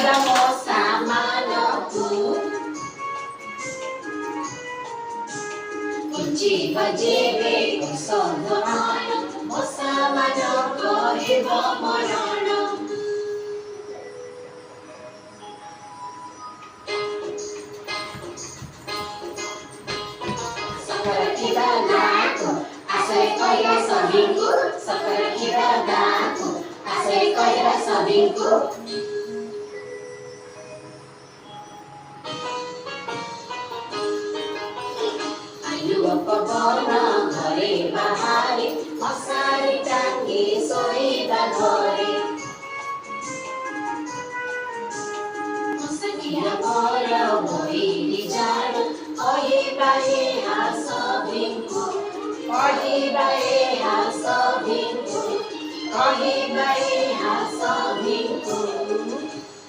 da moça manoku Kunjiba jibe kusodorano moça manoko hibo morono Sakura kira gato asai koira sabinku Sakura kira gato asai koira sabinku Pabona घरे बाहारे मसारी टांगी सोईबा घरे मसकिया पर बोइली जान कहिबा एहा सभिंकु कहिबा एहा सभिंकु कहिबा एहा सभिंकु